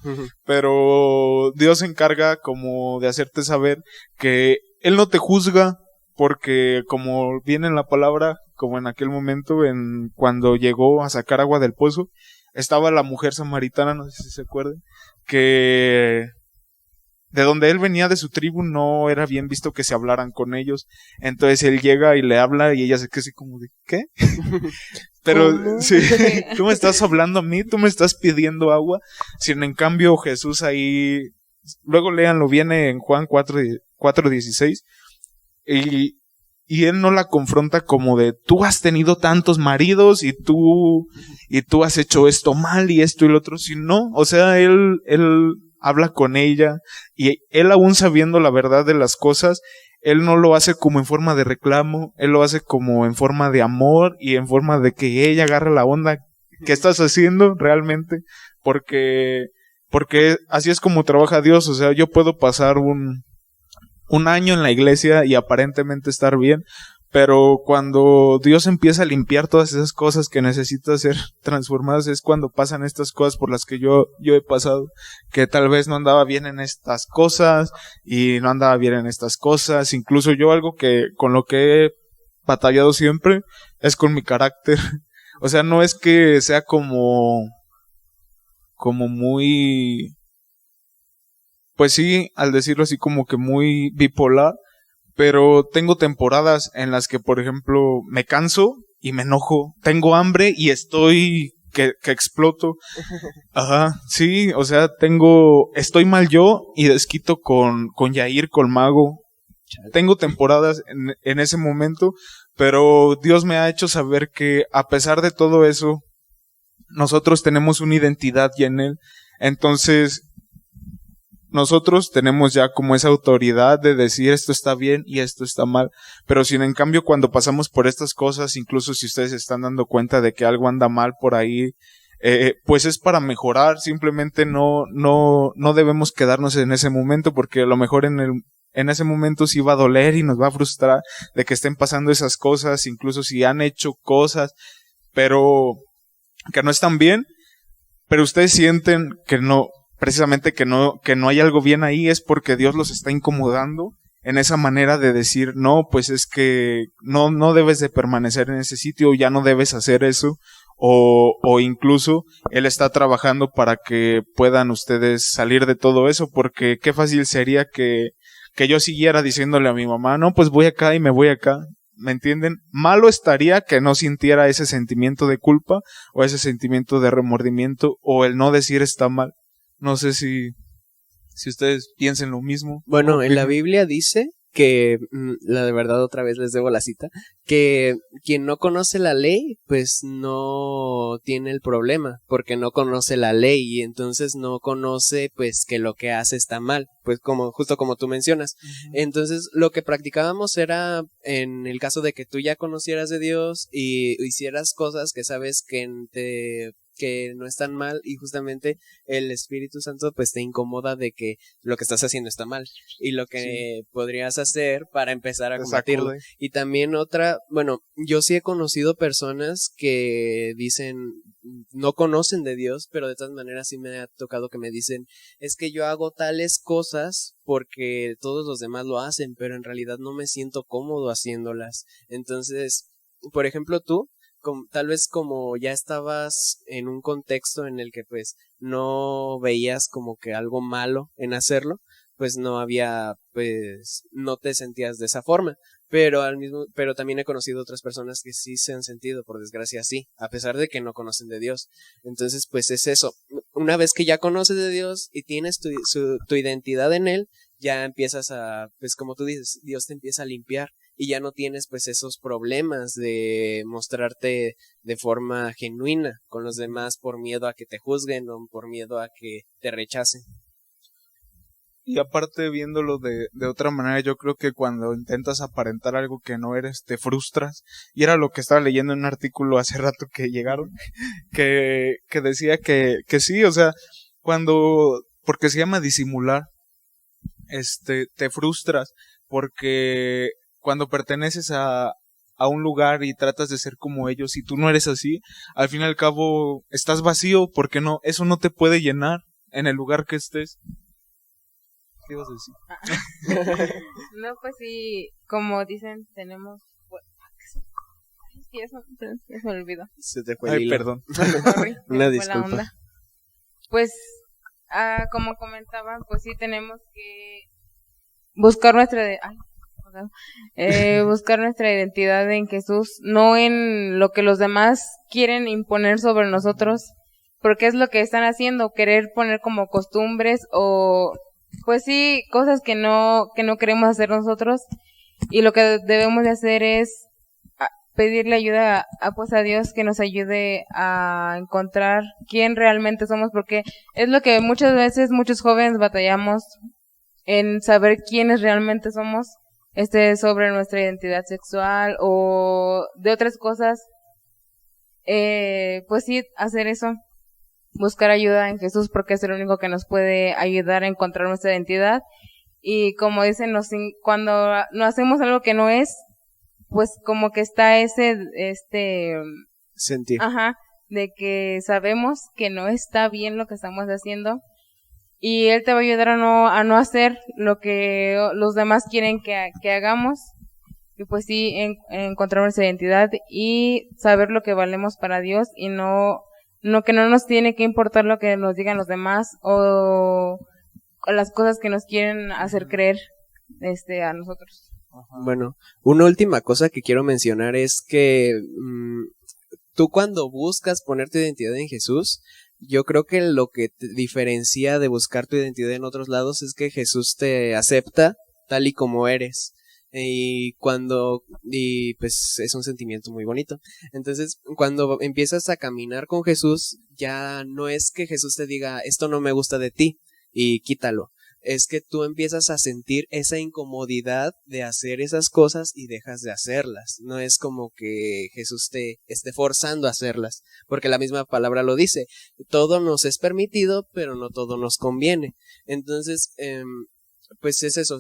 Pero Dios se encarga como de hacerte saber que Él no te juzga, porque como viene en la palabra, como en aquel momento, cuando llegó a sacar agua del pozo, estaba la mujer samaritana, no sé si se acuerdan, que de donde él venía, de su tribu, no era bien visto que se hablaran con ellos. Entonces él llega y le habla y ella se queda así como de, ¿qué? Pero, sí, tú me estás hablando a mí, tú me estás pidiendo agua. Sin en cambio Jesús ahí, luego léanlo, viene en Juan 4:16, y él no la confronta como de, tú has tenido tantos maridos y tú has hecho esto mal y esto y lo otro, sino, o sea, él habla con ella, y él, aún sabiendo la verdad de las cosas, él no lo hace como en forma de reclamo, él lo hace como en forma de amor y en forma de que ella agarre la onda. ¿Qué estás haciendo realmente? Porque así es como trabaja Dios. O sea, yo puedo pasar un año en la iglesia y aparentemente estar bien, pero cuando Dios empieza a limpiar todas esas cosas que necesitan ser transformadas, es cuando pasan estas cosas por las que yo he pasado, que tal vez no andaba bien en estas cosas y no andaba bien en estas cosas. Incluso yo, algo que con lo que he batallado siempre es con mi carácter. O sea, no es que sea como muy, pues sí, al decirlo así, como que muy bipolar, pero tengo temporadas en las que, por ejemplo, me canso y me enojo, tengo hambre y estoy que exploto. Ajá, sí, o sea, estoy mal yo y desquito con Yair, con Mago. Tengo temporadas en ese momento, pero Dios me ha hecho saber que a pesar de todo eso, nosotros tenemos una identidad ya en Él. Entonces, nosotros tenemos ya como esa autoridad de decir esto está bien y esto está mal. Pero sin en cambio, cuando pasamos por estas cosas, incluso si ustedes se están dando cuenta de que algo anda mal por ahí, pues es para mejorar. Simplemente no debemos quedarnos en ese momento, porque a lo mejor en ese momento sí va a doler y nos va a frustrar de que estén pasando esas cosas, incluso si han hecho cosas, pero que no están bien, pero ustedes sienten que no, precisamente que no hay algo bien ahí, es porque Dios los está incomodando en esa manera de decir, no, pues es que no debes de permanecer en ese sitio, ya no debes hacer eso, o incluso Él está trabajando para que puedan ustedes salir de todo eso, porque qué fácil sería que yo siguiera diciéndole a mi mamá, no, pues voy acá y me voy acá. ¿Me entienden? Malo estaría que no sintiera ese sentimiento de culpa o ese sentimiento de remordimiento, o el no decir está mal. No sé si ustedes piensen lo mismo. Bueno, en la Biblia dice que, la de verdad otra vez les debo la cita, que quien no conoce la ley, pues no tiene el problema, porque no conoce la ley y entonces no conoce pues que lo que hace está mal, pues justo como tú mencionas. Uh-huh. Entonces lo que practicábamos era, en el caso de que tú ya conocieras de Dios y hicieras cosas que sabes que no están mal, y justamente el Espíritu Santo pues te incomoda de que lo que estás haciendo está mal y lo que podrías hacer para empezar a combatirlo. Y también yo sí he conocido personas que dicen, no conocen de Dios, pero de todas maneras sí me ha tocado que me dicen, es que yo hago tales cosas porque todos los demás lo hacen, pero en realidad no me siento cómodo haciéndolas. Entonces, por ejemplo, tú, tal vez como ya estabas en un contexto en el que pues no veías como que algo malo en hacerlo, pues no te sentías de esa forma, pero también he conocido otras personas que sí se han sentido, por desgracia, así, a pesar de que no conocen de Dios. Entonces pues es eso, una vez que ya conoces de Dios y tienes tu identidad en Él, ya empiezas pues como tú dices, Dios te empieza a limpiar. Y ya no tienes pues esos problemas de mostrarte de forma genuina con los demás por miedo a que te juzguen o por miedo a que te rechacen. Y aparte, viéndolo de otra manera, yo creo que cuando intentas aparentar algo que no eres, te frustras. Y era lo que estaba leyendo en un artículo hace rato que llegaron, que decía que sí, o sea, porque se llama disimular, te frustras, porque cuando perteneces a un lugar y tratas de ser como ellos y tú no eres así, al fin y al cabo estás vacío porque eso no te puede llenar en el lugar que estés. ¿Qué ibas a decir? No, pues sí, como dicen, tenemos... Sí, eso se me olvidó. Se te fue el hilo. Perdón. Sorry, Una se me fue la disculpa. onda. Pues, como comentaban, pues sí tenemos que buscar buscar nuestra identidad en Jesús, no en lo que los demás quieren imponer sobre nosotros, porque es lo que están haciendo, querer poner como costumbres o, pues sí, cosas que no queremos hacer nosotros, y lo que debemos de hacer es pedirle ayuda a Dios, que nos ayude a encontrar quién realmente somos, porque es lo que muchas veces muchos jóvenes batallamos en saber quiénes realmente somos, sobre nuestra identidad sexual o de otras cosas. Pues sí, hacer eso, buscar ayuda en Jesús, porque es el único que nos puede ayudar a encontrar nuestra identidad. Y como dicen, cuando no hacemos algo que no es, pues como que está ese sentir, de que sabemos que no está bien lo que estamos haciendo, y Él te va a ayudar a no hacer lo que los demás quieren que hagamos, y pues sí, encontrar nuestra identidad y saber lo que valemos para Dios, y que no nos tiene que importar lo que nos digan los demás o las cosas que nos quieren hacer creer a nosotros. Bueno, una última cosa que quiero mencionar es que tú cuando buscas poner tu identidad en Jesús, yo creo que lo que te diferencia de buscar tu identidad en otros lados es que Jesús te acepta tal y como eres. Y pues es un sentimiento muy bonito. Entonces, cuando empiezas a caminar con Jesús, ya no es que Jesús te diga, esto no me gusta de ti y quítalo. Es que tú empiezas a sentir esa incomodidad de hacer esas cosas y dejas de hacerlas. No es como que Jesús te esté forzando a hacerlas, porque la misma palabra lo dice. Todo nos es permitido, pero no todo nos conviene. Entonces, pues es eso.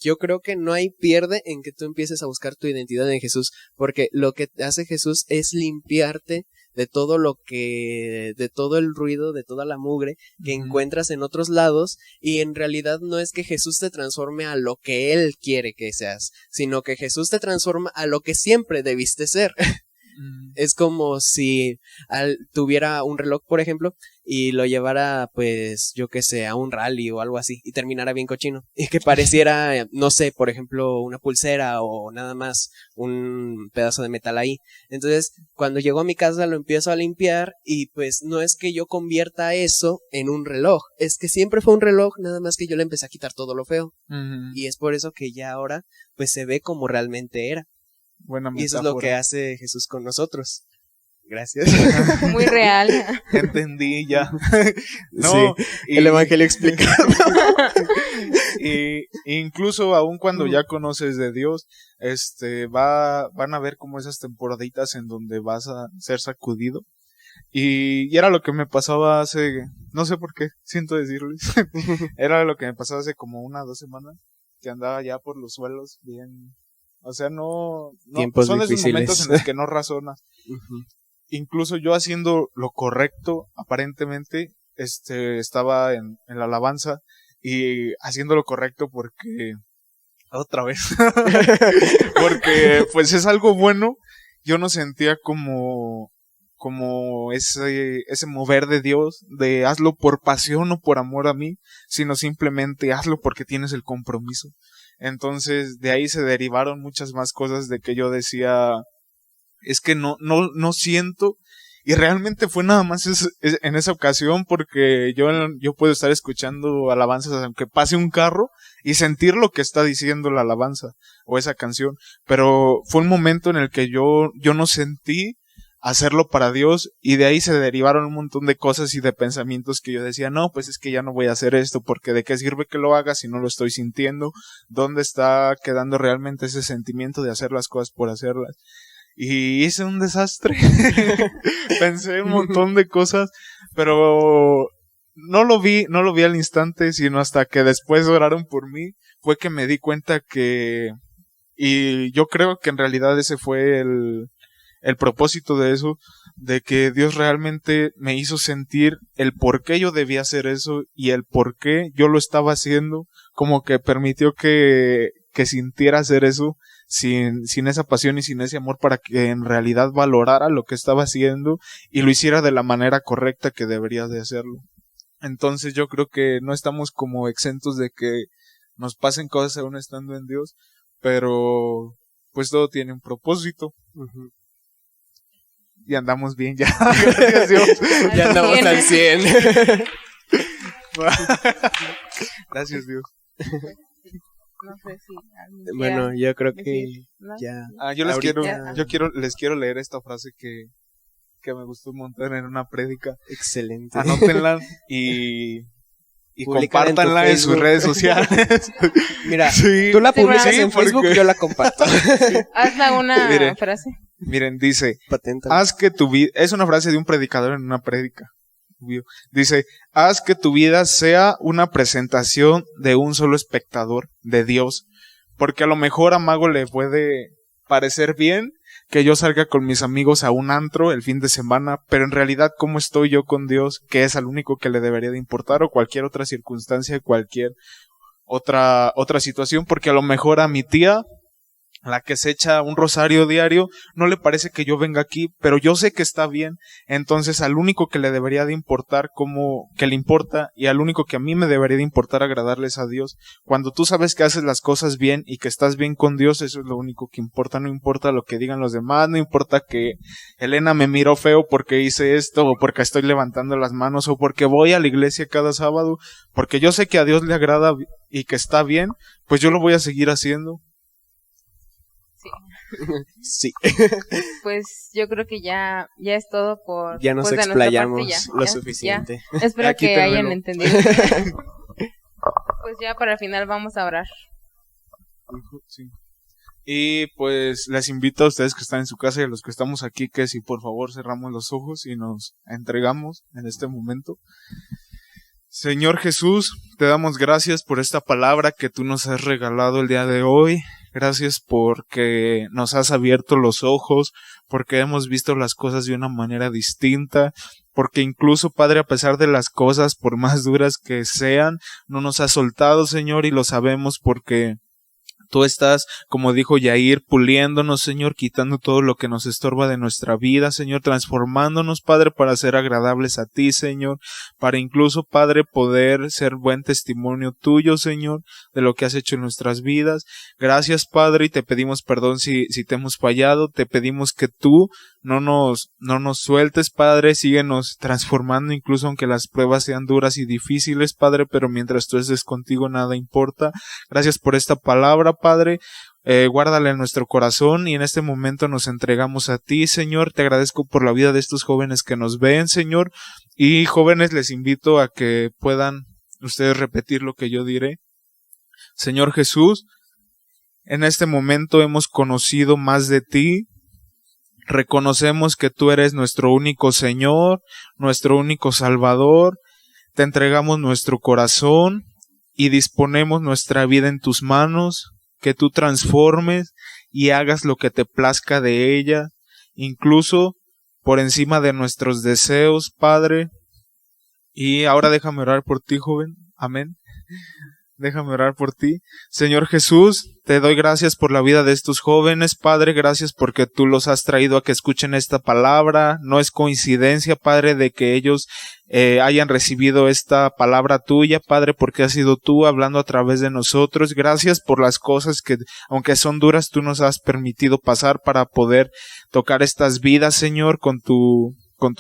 Yo creo que no hay pierde en que tú empieces a buscar tu identidad en Jesús, porque lo que hace Jesús es limpiarte de todo de todo el ruido, de toda la mugre que encuentras en otros lados, y en realidad no es que Jesús te transforme a lo que Él quiere que seas, sino que Jesús te transforma a lo que siempre debiste ser. Es como si tuviera un reloj, por ejemplo, y lo llevara, pues, yo qué sé, a un rally o algo así, y terminara bien cochino, y que pareciera, no sé, por ejemplo, una pulsera o nada más un pedazo de metal ahí. Entonces, cuando llego a mi casa lo empiezo a limpiar, y pues no es que yo convierta eso en un reloj, es que siempre fue un reloj, nada más que yo le empecé a quitar todo lo feo, y es por eso que ya ahora, pues, se ve como realmente era. Buena metáfora. Y eso es lo que hace Jesús con nosotros. Gracias. Muy real. Entendí ya. No, sí, el evangelio explicado. Y incluso aún cuando ya conoces de Dios, van a ver como esas temporaditas en donde vas a ser sacudido. Y era lo que me pasaba no sé por qué, siento decirles, era lo que me pasaba hace como 1 o 2 semanas, que andaba ya por los suelos bien, o sea, no son esos momentos en los que no razonas. Incluso yo haciendo lo correcto, aparentemente, estaba en la alabanza y haciendo lo correcto porque, otra vez, porque pues es algo bueno. Yo no sentía como ese mover de Dios, de hazlo por pasión o por amor a mí, sino simplemente hazlo porque tienes el compromiso. Entonces de ahí se derivaron muchas más cosas de que yo decía, es que no siento, y realmente fue nada más en esa ocasión, porque yo puedo estar escuchando alabanzas aunque pase un carro y sentir lo que está diciendo la alabanza o esa canción, pero fue un momento en el que yo no sentí hacerlo para Dios, y de ahí se derivaron un montón de cosas y de pensamientos que yo decía, no, pues es que ya no voy a hacer esto, porque de qué sirve que lo haga si no lo estoy sintiendo, dónde está quedando realmente ese sentimiento de hacer las cosas por hacerlas. Y hice un desastre. Pensé un montón de cosas, pero no lo vi al instante, sino hasta que después oraron por mí, fue que me di cuenta y yo creo que en realidad ese fue el propósito de eso, de que Dios realmente me hizo sentir el por qué yo debía hacer eso y el por qué yo lo estaba haciendo, como que permitió que sintiera hacer eso sin esa pasión y sin ese amor para que en realidad valorara lo que estaba haciendo y lo hiciera de la manera correcta que debería de hacerlo. Entonces yo creo que no estamos como exentos de que nos pasen cosas aún estando en Dios, pero pues todo tiene un propósito. Uh-huh. Y andamos bien ya. Gracias Dios. Ya andamos al 100. Gracias Dios. No sé si bueno, yo creo que ¿no? Ya. Yo les quiero leer esta frase que me gustó un montón en una prédica. Excelente. Anótenla y compártanla en sus redes sociales. Mira, sí, tú la publicas en Facebook, yo la comparto. Hazla una frase. Miren, dice, paténtala. Haz que tu vida, es una frase de un predicador en una prédica. Dice, haz que tu vida sea una presentación de un solo espectador, de Dios. Porque a lo mejor a Mago le puede parecer bien que yo salga con mis amigos a un antro el fin de semana, pero en realidad cómo estoy yo con Dios, que es al único que le debería de importar, o cualquier otra circunstancia, cualquier otra situación, porque a lo mejor a mi tía, la que se echa un rosario diario, no le parece que yo venga aquí, pero yo sé que está bien. Entonces al único que le debería de importar que le importa, y al único que a mí me debería de importar agradarles a Dios. Cuando tú sabes que haces las cosas bien y que estás bien con Dios, eso es lo único que importa. No importa lo que digan los demás, no importa que Elena me miró feo porque hice esto, o porque estoy levantando las manos, o porque voy a la iglesia cada sábado, porque yo sé que a Dios le agrada y que está bien, pues yo lo voy a seguir haciendo. Sí. Pues yo creo que ya es todo por ya nos pues, explayamos ya, lo suficiente. Ya. Espero que hayan entendido. Pues ya para el final vamos a orar. Sí. Y pues les invito a ustedes que están en su casa y a los que estamos aquí que si por favor cerramos los ojos y nos entregamos en este momento. Señor Jesús, te damos gracias por esta palabra que tú nos has regalado el día de hoy. Gracias porque nos has abierto los ojos, porque hemos visto las cosas de una manera distinta, porque incluso, Padre, a pesar de las cosas, por más duras que sean, no nos has soltado, Señor, y lo sabemos porque tú estás, como dijo Yair, puliéndonos, Señor, quitando todo lo que nos estorba de nuestra vida, Señor, transformándonos, Padre, para ser agradables a ti, Señor, para incluso, Padre, poder ser buen testimonio tuyo, Señor, de lo que has hecho en nuestras vidas. Gracias, Padre, y te pedimos perdón si te hemos fallado, te pedimos que tú no nos sueltes, Padre, síguenos transformando, incluso aunque las pruebas sean duras y difíciles, Padre, pero mientras tú estés contigo nada importa. Gracias por esta palabra, Padre, guárdala en nuestro corazón y en este momento nos entregamos a ti, Señor. Te agradezco por la vida de estos jóvenes que nos ven, Señor, y jóvenes les invito a que puedan ustedes repetir lo que yo diré. Señor Jesús, en este momento hemos conocido más de ti. Reconocemos que tú eres nuestro único Señor, nuestro único Salvador. Te entregamos nuestro corazón y disponemos nuestra vida en tus manos, que tú transformes y hagas lo que te plazca de ella, incluso por encima de nuestros deseos, Padre. Y ahora déjame orar por ti, joven. Amén. Déjame orar por ti. Señor Jesús, te doy gracias por la vida de estos jóvenes, Padre. Gracias porque tú los has traído a que escuchen esta palabra. No es coincidencia, Padre, de que ellos hayan recibido esta palabra tuya, Padre, porque has sido tú hablando a través de nosotros. Gracias por las cosas que, aunque son duras, tú nos has permitido pasar para poder tocar estas vidas, Señor, con tu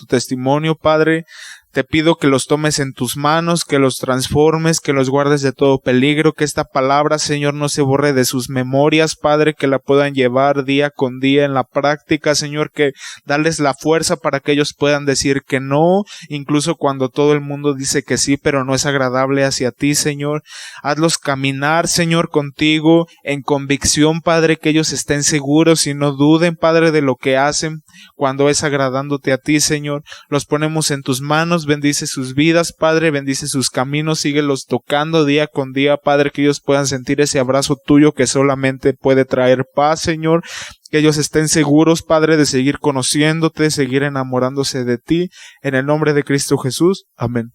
testimonio, Padre. Te pido que los tomes en tus manos, que los transformes, que los guardes de todo peligro, que esta palabra, Señor, no se borre de sus memorias, Padre, que la puedan llevar día con día en la práctica, Señor, que darles la fuerza para que ellos puedan decir que no, incluso cuando todo el mundo dice que sí, pero no es agradable hacia ti, Señor. Hazlos caminar, Señor, contigo en convicción, Padre, que ellos estén seguros y no duden, Padre, de lo que hacen cuando es agradándote a ti, Señor. Los ponemos en tus manos. hermanos, bendice sus vidas, Padre, bendice sus caminos, síguelos tocando día con día, Padre, que ellos puedan sentir ese abrazo tuyo que solamente puede traer paz, Señor, que ellos estén seguros, Padre, de seguir conociéndote, seguir enamorándose de ti, en el nombre de Cristo Jesús, amén.